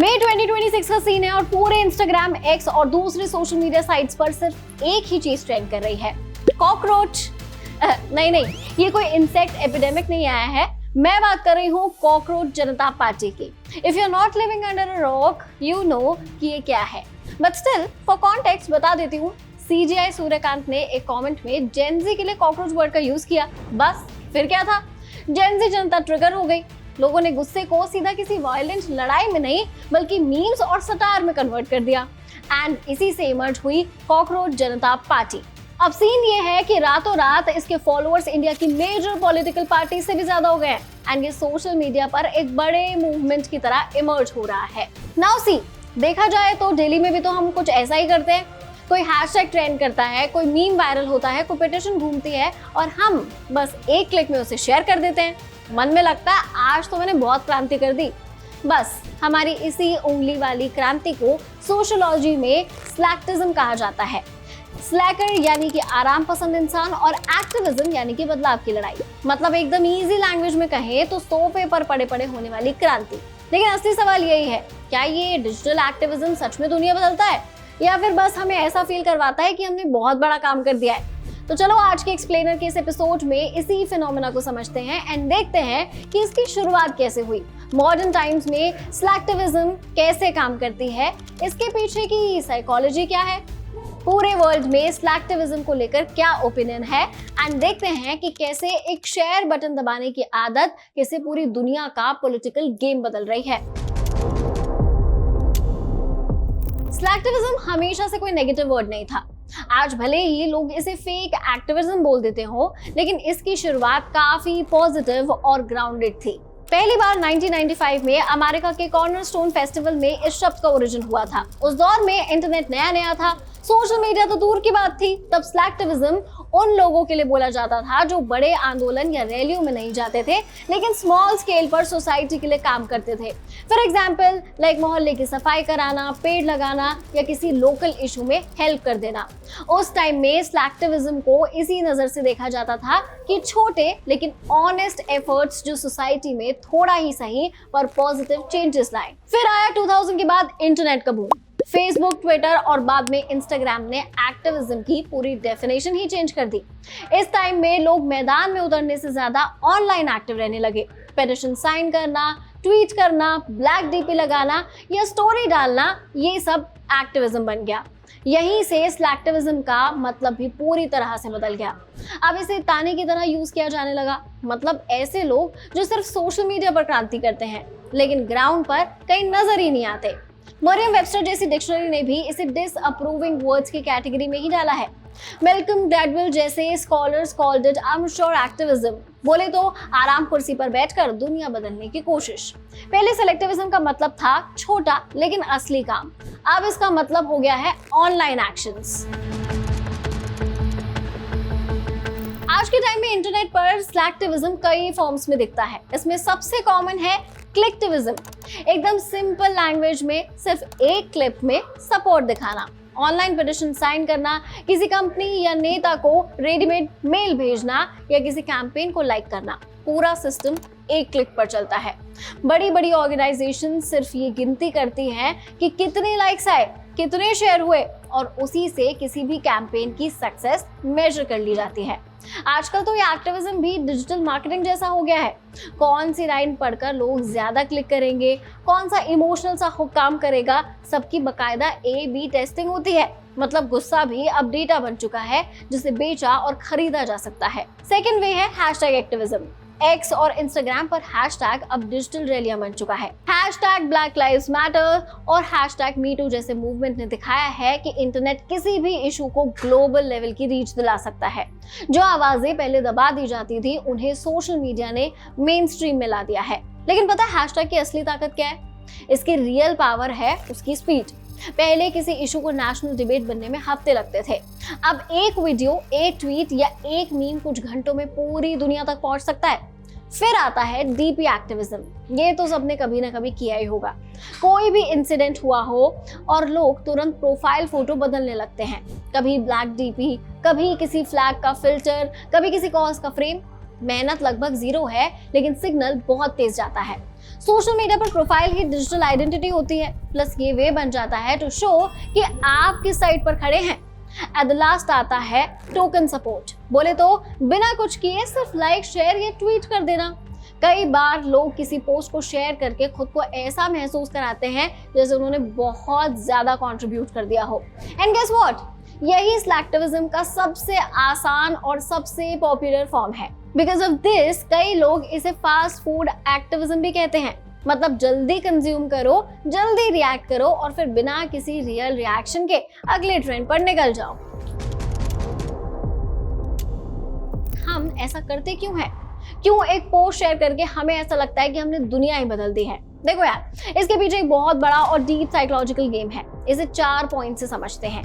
मई 2026 का सीन है और पूरे इंस्टाग्राम, एक्स और दूसरे सोशल मीडिया साइट्स पर सिर्फ एक ही चीज ट्रेंड कर रही है, कॉकरोच। नहीं, ये कोई इंसेक्ट एपिडेमिक नहीं आया है। मैं बात कर रही हूँ कॉकरोच जनता पार्टी की। If you are not living under a rock, you know कि ये क्या है। बट स्टिल फॉर कॉन्टेक्स्ट बता देती हूँ। CGI सूर्यकांत ने एक कमेंट में जेनजी के लिए कॉकरोच वर्ड का यूज किया, बस फिर क्या था, जेनजी जनता ट्रिगर हो गई। लोगों ने गुस्से को सीधा किसी वायलेंट लड़ाई में नहीं बल्कि मीम्स और सटार में कन्वर्ट कर दिया एंड इसी से इमर्ज हुई कॉकरोच जनता पार्टी। अब सीन ये है कि रातों रात इसके फॉलोअर्स इंडिया की मेजर पॉलिटिकल पार्टी से भी ज्यादा हो गए हैं एंड ये सोशल मीडिया पर एक बड़े मूवमेंट की तरह इमर्ज हो रहा है। नाउ सी, देखा जाए तो दिल्ली में भी तो हम कुछ ऐसा ही करते हैं। कोई हैशटैग ट्रेंड करता है, कोई मीम वायरल होता है, कोई पिटीशन घूमती है और हम बस एक क्लिक में उसे शेयर कर देते हैं। मन में लगता है आज तो मैंने बहुत क्रांति कर दी। बस हमारी इसी उंगली वाली क्रांति को सोशियोलॉजी में स्लैक्टिज्म कहा जाता है। स्लैकर यानी कि आराम पसंद इंसान और एक्टिविज्म यानी कि बदलाव की लड़ाई। मतलब एकदम इजी लैंग्वेज में कहें तो सोफे पर पड़े पड़े होने वाली क्रांति। लेकिन असली सवाल यही है, क्या ये डिजिटल एक्टिविज्म सच में दुनिया बदलता है या फिर बस हमें ऐसा फील करवाता है कि हमने बहुत बड़ा काम कर दिया है। तो चलो आज के एक्सप्लेनर के इस एपिसोड में इसी फिनोमेना को समझते हैं एंड देखते हैं कि इसकी शुरुआत कैसे हुई, मॉडर्न टाइम्स में स्लैक्टिविज्म कैसे काम करती है, इसके पीछे की साइकोलॉजी क्या है, पूरे वर्ल्ड में स्लैक्टिविज्म को लेकर क्या ओपिनियन है एंड देखते हैं कि कैसे एक शेयर बटन दबाने की आदत कैसे पूरी दुनिया का पॉलिटिकल गेम बदल रही है। स्लैक्टिविज्म हमेशा से कोई नेगेटिव वर्ड नहीं था। आज भले ही लोग इसे फेक एक्टिविज्म बोल देते हो, लेकिन इसकी शुरुआत काफी पॉजिटिव और ग्राउंडेड थी। पहली बार 1995 में अमेरिका के कॉर्नरस्टोन फेस्टिवल में इस शब्द का ओरिजिन हुआ था। उस दौर में इंटरनेट नया था, सोशल मीडिया तो दूर की बात थी। तब स्लैक्टिविज्म उन लोगों के लिए बोला जाता था जो बड़े आंदोलन या रैलियों में नहीं जाते थे लेकिन स्मॉल स्केल पर सोसाइटी के लिए काम करते थे। फॉर एग्जाम्पल लाइक मोहल्ले की सफाई कराना, पेड़ लगाना या किसी लोकल इशू में हेल्प कर देना। उस टाइम में स्लैक्टिविज्म को इसी नजर से देखा जाता था कि छोटे लेकिन ऑनेस्ट एफर्ट्स जो सोसाइटी में थोड़ा ही सही पर पॉजिटिव चेंजेस लाए। फिर आया 2000 के बाद इंटरनेट का बूम। फेसबुक, ट्विटर और बाद में इंस्टाग्राम ने एक्टिविज्म की पूरी डेफिनेशन ही चेंज कर दी। इस टाइम में लोग मैदान में उतरने से ज्यादा ऑनलाइन एक्टिव रहने लगे। पिटीशन साइन करना, ट्वीट करना, ब्लैक डीपी लगाना या स्टोरी डालना, ये सब एक्टिविज्म बन गया। यहीं से स्लैक्टिविज्म का मतलब भी पूरी तरह से बदल गया। अब इसे ताने की तरह यूज किया जाने लगा। मतलब ऐसे लोग जो सिर्फ सोशल मीडिया पर क्रांति करते हैं लेकिन ग्राउंड पर कहीं नजर ही नहीं आते। मरियम वेबस्टर जैसी डिक्शनरी ने भी इसे डिसअप्रूविंग वर्ड्स की कैटेगरी में ही डाला है। मेल्कम ग्लैडवेल जैसे scholars called it unsure activism. बोले तो आराम कुर्सी पर बैठकर दुनिया बदलने की कोशिश। पहले सेलेक्टिविज्म का मतलब था छोटा लेकिन असली काम। अब इसका मतलब हो गया है ऑनलाइन एक्शंस। आज के टाइम में इंटरनेट पर स्लैक्टिविज्म कई फॉर्म्स में दिखता है। इसमें सबसे कॉमन है क्लिकटिविज्म। एकदम सिंपल लैंग्वेज में सिर्फ एक क्लिप में सपोर्ट दिखाना, ऑनलाइन पिटीशन साइन करना, किसी कंपनी या नेता को रेडीमेड मेल भेजना या किसी कैंपेन को लाइक करना। पूरा सिस्टम एक क्लिक पर चलता है। बड़ी बड़ी ऑर्गेनाइजेशन सिर्फ ये गिनती करती हैं कि कितने लाइक्स आए, कितने शेयर हुए और उसी से किसी भी कैंपेन की सक्सेस मेजर कर ली जाती है। आजकल तो ये एक्टिविज्म भी डिजिटल मार्केटिंग जैसा हो गया है। कौन सी लाइन पढ़कर लोग ज्यादा क्लिक करेंगे, कौन सा इमोशनल सा हुक काम करेगा, सबकी बकायदा A/B टेस्टिंग होती है। मतलब गुस्सा भी अब डेटा बन चुका है जिसे बेचा और खरीदा जा सकता है। सेकेंड वे है हैशटैग एक्टिविज्म। एक्स और इंस्टाग्राम पर हैशटैग अब डिजिटल रैलियां बन चुका है। हैशटैग ब्लैक लाइव्स मैटर और हैशटैग मी टू जैसे मूवमेंट ने दिखाया है कि इंटरनेट किसी भी इशू को ग्लोबल लेवल की रीच दिला सकता है। जो आवाजें पहले दबा दी जाती थी उन्हें सोशल मीडिया ने मेन स्ट्रीम में ला दिया है। लेकिन पता है हैशटैग की असली ताकत क्या है? इसकी रियल पावर है उसकी स्पीड। पहले किसी इशू को नेशनल डिबेट बनने में हफ्ते लगते थे। अब एक वीडियो, एक ट्वीट या एक मीम कुछ घंटों में पूरी दुनिया तक पहुंच सकता है। फिर आता है डीपी एक्टिविज्म। ये तो सबने कभी ना कभी किया ही होगा। कोई भी इंसिडेंट हुआ हो और लोग तुरंत प्रोफाइल फोटो बदलने लगते हैं। कभी ब्लैक डीपी, कभी किसी फ्लैग का फिल्टर, कभी किसी कॉज का फ्रेम। मेहनत लगभग जीरो है लेकिन सिग्नल बहुत तेज जाता है। सोशल मीडिया पर प्रोफाइल ही डिजिटल आइडेंटिटी होती है, प्लस ये वे बन जाता है टू शो कि आप किस साइड पर खड़े हैं। एट द लास्ट आता है टोकन सपोर्ट। बोले तो बिना कुछ किए सिर्फ लाइक, शेयर या ट्वीट कर देना। कई बार लोग किसी पोस्ट को शेयर करके खुद को ऐसा महसूस कराते हैं जैसे उन्होंने बहुत ज्यादा कंट्रीब्यूट कर दिया हो। एंड गेस व्हाट, यही स्लैक्टिविज्म का सबसे आसान और सबसे पॉपुलर फॉर्म है। बिकॉज ऑफ दिस कई लोग इसे फास्ट फूड एक्टिविज्म भी कहते हैं। मतलब जल्दी कंज्यूम करो, जल्दी रिएक्ट करो और फिर बिना किसी रियल रिएक्शन के अगले ट्रेंड पर निकल जाओ। हम ऐसा करते क्यों हैं? क्यों एक पोस्ट शेयर करके हमें ऐसा लगता है कि हमने दुनिया ही बदल दी है? देखो यार, इसके पीछे एक बहुत बड़ा और डीप साइकोलॉजिकल गेम है। इसे 4 पॉइंट से समझते हैं।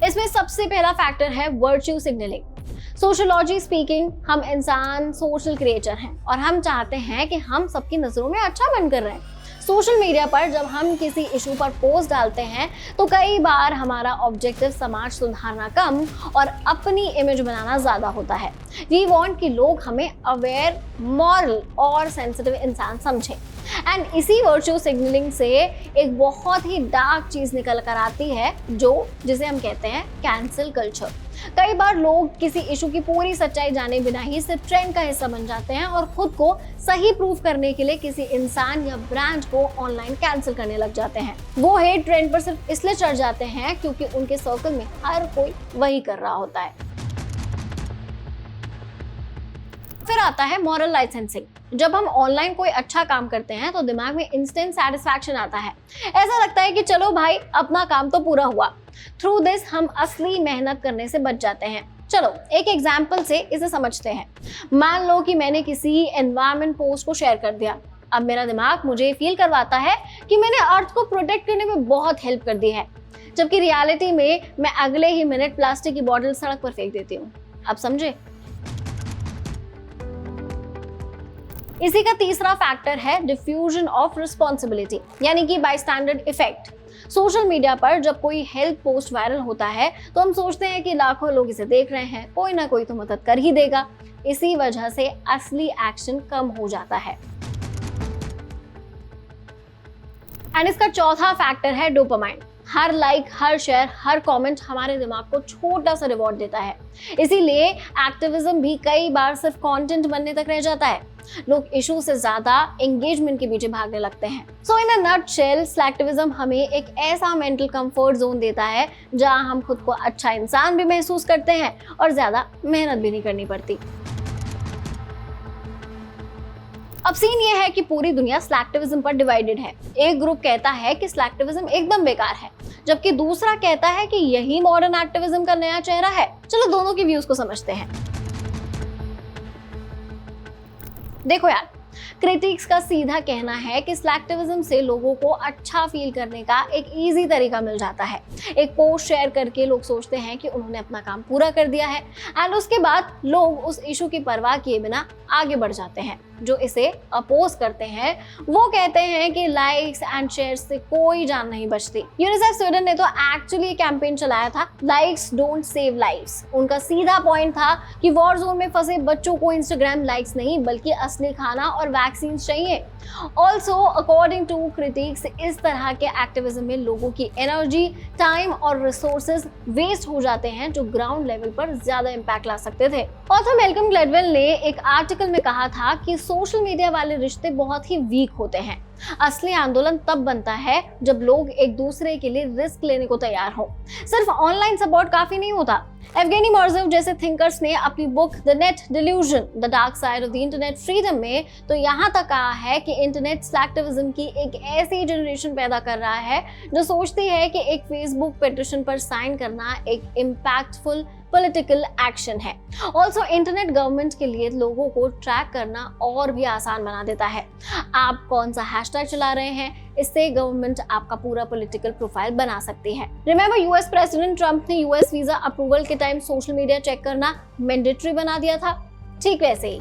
इसमें सबसे पहला फैक्टर है वर्च्यू सिग्नलिंग। सोशियोलॉजी स्पीकिंग, हम इंसान सोशल क्रिएचर हैं और हम चाहते हैं कि हम सबकी नजरों में अच्छा बन कर रहे हैं। सोशल मीडिया पर जब हम किसी इशू पर पोस्ट डालते हैं तो कई बार हमारा ऑब्जेक्टिव समाज सुधारना कम और अपनी इमेज बनाना ज्यादा होता है। वी वांट कि लोग हमें अवेयर, मॉरल और सेंसिटिव इंसान समझें। एंड इसी वर्चुअल सिग्नलिंग से एक बहुत ही डार्क चीज निकल कर आती है जिसे हम कहते हैं कैंसिल कल्चर। कई बार लोग किसी इशू की पूरी सच्चाई जाने बिना ही सिर्फ ट्रेंड का हिस्सा बन जाते हैं और खुद को सही प्रूफ करने के लिए किसी इंसान या ब्रांड को ऑनलाइन कैंसिल करने लग जाते हैं। वो हेट ट्रेंड पर सिर्फ इसलिए चढ़ जाते हैं क्योंकि उनके सर्कल में हर कोई वही कर रहा होता है। फिर आता है मॉरल लाइसेंसिंग। जब हम ऑनलाइन कोई अच्छा काम करते हैं तो दिमाग में इंस्टेंट सेटिस्फैक्शन आता है। ऐसा लगता है कि चलो भाई, अपना काम तो पूरा हुआ। थ्रू दिस हम असली मेहनत करने से बच जाते हैं। चलो एक एग्जाम्पल से इसे समझते हैं। मान लो कि मैंने किसी एनवायरनमेंट पोस्ट को शेयर कर दिया। अब मेरा दिमाग मुझे फील करवाता है कि मैंने अर्थ को प्रोटेक्ट करने में बहुत हेल्प कर दी है, जबकि रियलिटी में मैं अगले ही मिनट प्लास्टिक की बॉटल सड़क पर फेंक देती हूँ। अब समझे? इसी का तीसरा फैक्टर है डिफ्यूजन ऑफ रिस्पॉन्सिबिलिटी, यानी कि बायस्टैंडर इफेक्ट। सोशल मीडिया पर जब कोई हेल्प पोस्ट वायरल होता है तो हम सोचते हैं कि लाखों लोग इसे देख रहे हैं, कोई ना कोई तो मदद कर ही देगा। इसी वजह से असली एक्शन कम हो जाता है। एंड इसका चौथा फैक्टर है डोपामाइन। हर लाइक, हर शेयर, हर कमेंट हमारे दिमाग को छोटा सा रिवॉर्ड देता है। इसीलिए एक्टिविज्म भी कई बार सिर्फ कंटेंट बनने तक रह जाता है। लोग इशू से ज्यादा एंगेजमेंट के पीछे भागने लगते हैं। सो इन अ नटशेल, स्लैक्टिविज्म हमें एक ऐसा मेंटल कंफर्ट जोन देता है जहां हम खुद को अच्छा इंसान भी महसूस करते हैं और ज्यादा मेहनत भी नहीं करनी पड़ती। अब सीन ये है कि पूरी दुनिया स्लैक्टिविज्म पर डिवाइडेड है। एक ग्रुप कहता है कि स्लैक्टिविज्म एकदम बेकार है, जबकि दूसरा कहता है कि यही मॉडर्न एक्टिविज्म का नया चेहरा है। चलो दोनों के व्यूज को समझते हैं। देखो यार, क्रिटिक्स का सीधा कहना है कि स्लैक्टिविज्म से लोगों को अच्छा फील करने का एक इजी तरीका मिल जाता है। एक पोस्ट शेयर करके लोग सोचते हैं कि उन्होंने अपना काम पूरा कर दिया है एंड उसके बाद लोग उस इशू की परवाह किए बिना आगे बढ़ जाते हैं। जो इसे अपोज करते हैं वो कहते हैं कि लाइक्स एंड शेयर्स से कोई जान नहीं बचती। यूनिसेफ स्वीडन ने तो एक्चुअली कैंपेन चलाया था, लाइक्स डोंट सेव लाइव्स। उनका सीधा पॉइंट था कि वॉर जोन में फंसे बच्चों को इंस्टाग्राम लाइक्स नहीं बल्कि असली खाना और वैक्सीन चाहिए। ऑल्सो अकॉर्डिंग टू क्रिटिक्स, इस तरह के एक्टिविज्म में लोगों की एनर्जी, टाइम और रिसोर्सेज वेस्ट हो जाते हैं जो ग्राउंड लेवल पर ज्यादा इम्पैक्ट ला सकते थे। ऑथर मैल्कम ग्लैडवेल ने एक आर्टिकल में कहा था कि सोशल मीडिया वाले रिश्ते बहुत ही वीक होते हैं। असली आंदोलन तब बनता है जब लोग एक दूसरे के लिए रिस्क लेने को तैयार हो। सिर्फ ऑनलाइन सपोर्ट काफी नहीं होता। एवगेनी मोर्जेव जैसे थिंकर्स ने अपनी book the net delusion, the dark side of the internet freedom में तो यहाँ तक कहा है कि इंटरनेट स्लैक्टिविज्म की एक ऐसी जनरेशन पैदा कर रहा है जो सोचती है कि एक फेसबुक पिटीशन पर साइन करना एक इम्पैक्टफुल पॉलिटिकल एक्शन है। ऑल्सो इंटरनेट गवर्नमेंट के लिए लोगों को ट्रैक करना और भी आसान बना देता है। आप कौन सा हैशटैग चला रहे हैं, इससे गवर्नमेंट आपका पूरा पॉलिटिकल प्रोफाइल बना सकती है। रिमेंबर, यूएस प्रेसिडेंट ट्रंप ने यूएस वीजा अप्रूवल के टाइम सोशल मीडिया चेक करना मैंडेटरी बना दिया था। ठीक वैसे ही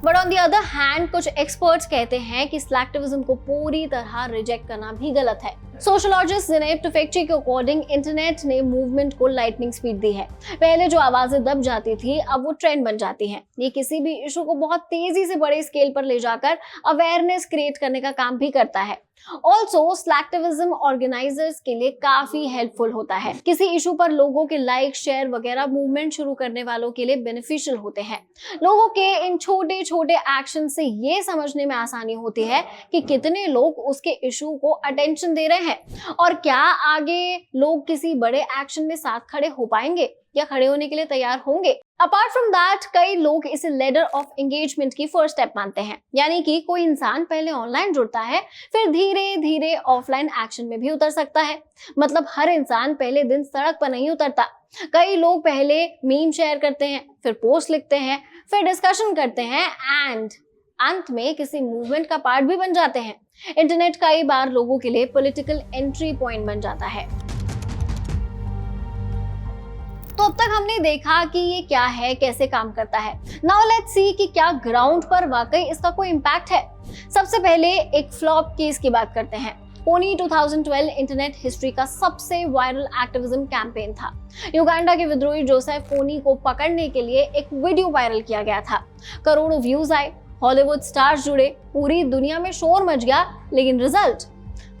but on the other hand कुछ एक्सपर्ट्स कहते हैं कि स्लैक्टिविज्म को पूरी तरह रिजेक्ट करना भी गलत है। सोशोलॉजिस्ट जेनेब टुफेक्ची के अकॉर्डिंग इंटरनेट ने मूवमेंट को लाइटनिंग स्पीड दी है। पहले जो आवाजें दब जाती थी अब वो ट्रेंड बन जाती हैं। ये किसी भी इशू को बहुत तेजी से बड़े स्केल पर ले जाकर अवेयरनेस क्रिएट करने का काम भी करता है। ऑल्सो स्लैक्टिविज्म ऑर्गेनाइजर्स के लिए काफी हेल्पफुल होता है। किसी इशू पर लोगों के लाइक शेयर वगैरह मूवमेंट शुरू करने वालों के लिए बेनिफिशियल होते हैं। लोगों के इन छोटे छोटे एक्शन से ये समझने में आसानी होती है कि कितने लोग उसके इशू को अटेंशन दे रहे हैं और क्या आगे लोग किसी बड़े एक्शन में साथ खड़े हो पाएंगे या खड़े होने के लिए तैयार होंगे। अपार्ट फ्रॉम दैट कई लोग इसे लेडर ऑफ एंगेजमेंट की फर्स्ट स्टेप मानते हैं, यानी कि कोई इंसान पहले ऑनलाइन जुड़ता है फिर धीरे धीरे ऑफलाइन एक्शन में भी उतर सकता है। मतलब हर इंसान पहले दिन सड़क पर नहीं उतरता। कई लोग पहले मीम शेयर करते हैं, फिर पोस्ट लिखते हैं, फिर डिस्कशन करते हैं एंड अंत में किसी मूवमेंट का पार्ट भी बन जाते हैं। इंटरनेट कई बार लोगों के लिए पॉलिटिकल एंट्री पॉइंट बन जाता है। तो अब तक हमने देखा कि ये क्या है, कैसे काम करता है। नाउ लेट्स सी कि क्या ग्राउंड पर वाकई इसका कोई इम्पैक्ट है। सबसे पहले एक फ्लॉप केस की बात करते हैं। कोनी 2012 इंटरनेट हिस्ट्री का सबसे वायरल एक्टिविज्म कैंपेन था। युगांडा के विद्रोही जोसेफ कोनी को पकड़ने के लिए एक वीडियो वायरल किया गया था। करोड़ों व्यूज आए, हॉलीवुड स्टार्स जुड़े, पूरी दुनिया में शोर मच गया, लेकिन रिजल्ट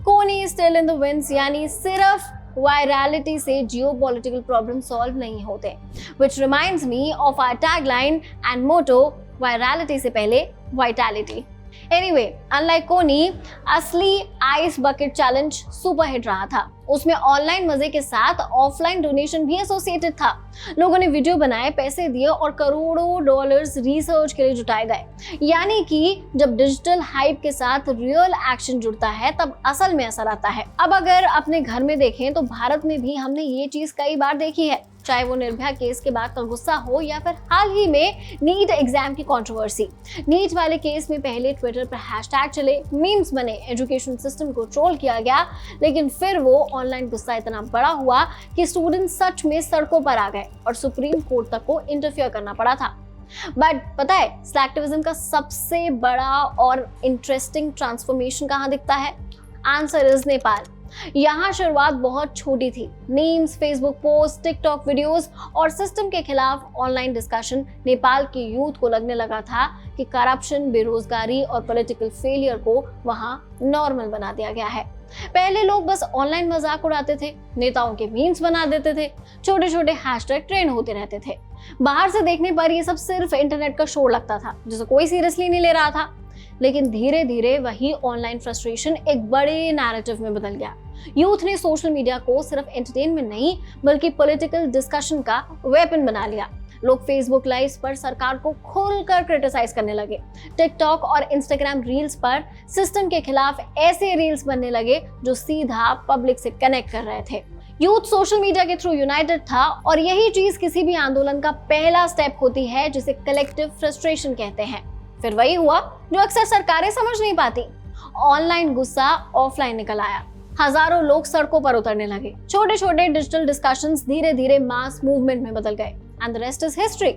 कोनी स्टिल इन द विंड्स, यानी सिर्फ वायरलिटी से जियोपॉलिटिकल प्रॉब्लम सॉल्व नहीं होते। Which reminds me of our tagline and motto, virality से पहले वाइटैलिटी। Anyway, unlike कोनी, असली ice bucket challenge super hit रहा था। उसमें ऑनलाइन मजे के साथ ऑफलाइन डोनेशन भी एसोसिएटेड था। लोगों ने वीडियो बनाए, पैसे दिए और करोड़ों डॉलर्स रिसर्च के लिए जुटाए गए। यानी कि जब डिजिटल हाइप के साथ रियल एक्शन जुड़ता है तब असल में असर आता है। अब अगर अपने घर में देखें तो भारत में भी हमने ये चीज कई बार देखी है, चाहे वो निर्भया केस के बाद का गुस्सा हो या फिर हाल ही में नीट एग्जाम की कंट्रोवर्सी। नीट वाले केस में पहले ट्विटर पर हैशटैग चले, मीम्स बने, एजुकेशन सिस्टम को ट्रोल किया गया, लेकिन फिर वो ऑनलाइन गुस्सा इतना बड़ा हुआ कि स्टूडेंट सच में सड़कों पर आ गए और सुप्रीम कोर्ट तक को इंटरफियर करना पड़ा था। बट पता है स्लैक्टिविज्म का सबसे बड़ा और इंटरेस्टिंग ट्रांसफॉर्मेशन कहाँ दिखता है? Answer is Nepal. यहाँ शुरुआत बहुत छोटी थी। Memes, Facebook post, TikTok videos और सिस्टम के खिलाफ ऑनलाइन डिस्कशन नेपाल के यूथ को लगने लगा था कि करप्शन, बेरोजगारी और पॉलिटिकल फेलियर को वहाँ नॉर्मल बना दिया गया है। पहले लोग बस ऑनलाइन मजाक उड़ाते थे, नेताओं के मीम्स बना देते थे, छोटे छोटे हैशटैग ट्रेंड होते रहते थे। बाहर से देखने पर ये सब सिर्फ इंटरनेट का शो लगता था जिसे कोई सीरियसली नहीं ले रहा था। लेकिन धीरे धीरे वही ऑनलाइन फ्रस्ट्रेशन एक बड़े नैरेटिव में बदल गया। यूथ ने सोशल मीडिया को सिर्फ एंटरटेनमेंट नहीं बल्कि पॉलिटिकल डिस्कशन का वेपन बना लिया। लोग फेसबुक लाइव्स पर सरकार को खुलकर क्रिटिसाइज करने लगे। टिकटॉक और इंस्टाग्राम रील्स पर सिस्टम के खिलाफ ऐसे रील्स बनने लगे जो सीधा पब्लिक से कनेक्ट कर रहे थे। यूथ सोशल मीडिया के थ्रू यूनाइटेड था और यही चीज किसी भी आंदोलन का पहला स्टेप होती है जिसे कलेक्टिव फ्रस्ट्रेशन कहते हैं। फिर वही हुआ जो अक्सर सरकारें समझ नहीं पाती। ऑनलाइन गुस्सा ऑफलाइन निकल आया। हजारों लोग सड़कों पर उतरने लगे। छोटे छोटे डिजिटल डिस्कशंस धीरे धीरे मास मूवमेंट में बदल गए and the rest is history.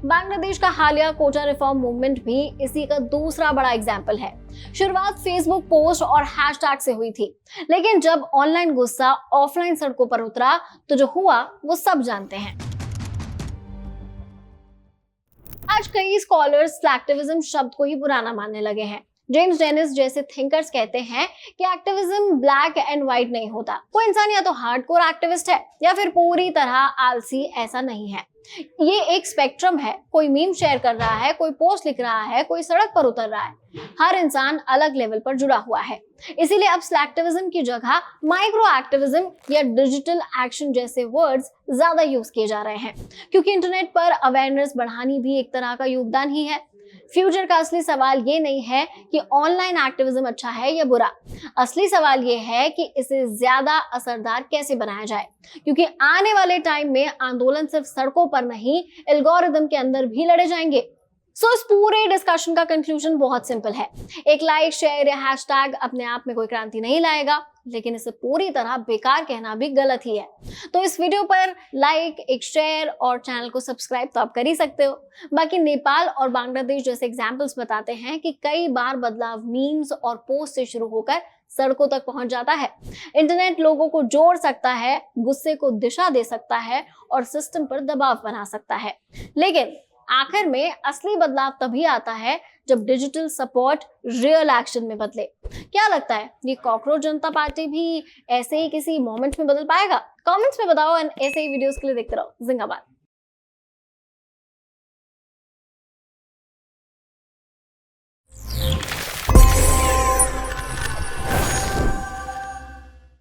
Bangladesh का हालिया कोटा रिफॉर्म मूवमेंट भी इसी का दूसरा बड़ा एग्जाम्पल है। शुरुआत फेसबुक पोस्ट और हैशटैग से हुई थी, लेकिन जब ऑनलाइन गुस्सा ऑफलाइन सड़कों पर उतरा तो जो हुआ वो सब जानते हैं। आज कई स्कॉलर्स स्लैक्टिविज्म शब्द को ही पुराना मानने लगे हैं। जेम्स डेनिस जैसे थिंकर्स कहते हैं कि एक्टिविज्म ब्लैक एंड व्हाइट नहीं होता। कोई इंसान या तो हार्डकोर एक्टिविस्ट है या फिर पूरी तरह आलसी। ऐसा नहीं है, ये एक स्पेक्ट्रम है। कोई मीम शेयर कर रहा है, कोई पोस्ट लिख रहा है, कोई सड़क पर उतर रहा है। हर इंसान अलग लेवल पर जुड़ा हुआ है। इसीलिए अब स्लैक्टिविज्म की जगह माइक्रो एक्टिविज्म या डिजिटल एक्शन जैसे वर्ड्स ज्यादा यूज किए जा रहे हैं, क्योंकि इंटरनेट पर अवेयरनेस बढ़ानी भी एक तरह का योगदान ही है। फ्यूचर का असली सवाल ये नहीं है कि ऑनलाइन एक्टिविज्म अच्छा है या बुरा। असली सवाल ये है कि इसे ज्यादा असरदार कैसे बनाया जाए, क्योंकि आने वाले टाइम में आंदोलन सिर्फ सड़कों पर नहीं एल्गोरिदम के अंदर भी लड़े जाएंगे। सो इस पूरे डिस्कशन का कंक्लूजन बहुत सिंपल है। एक लाइक, शेयर या हैशटैग अपने आप में कोई क्रांति नहीं लाएगा, लेकिन इसे पूरी तरह बेकार कहना भी गलत ही है। तो इस वीडियो पर लाइक, एक शेयर और चैनल को सब्सक्राइब तो आप कर ही सकते हो। बाकी नेपाल और बांग्लादेश जैसे एग्जाम्पल्स बताते हैं कि कई बार बदलाव मीम्स और पोस्ट से शुरू होकर सड़कों तक पहुंच जाता है। इंटरनेट लोगों को जोड़ सकता है, गुस्से को दिशा दे सकता है और सिस्टम पर दबाव बना सकता है, लेकिन आखिर में असली बदलाव तभी आता है जब डिजिटल सपोर्ट रियल एक्शन में बदले। क्या लगता है, ये कॉकरोच जनता पार्टी भी ऐसे ही किसी मोमेंट में बदल पाएगा? कमेंट्स में बताओ, एंड ऐसे ही वीडियोस के लिए देखते रहो जिंदाबाद।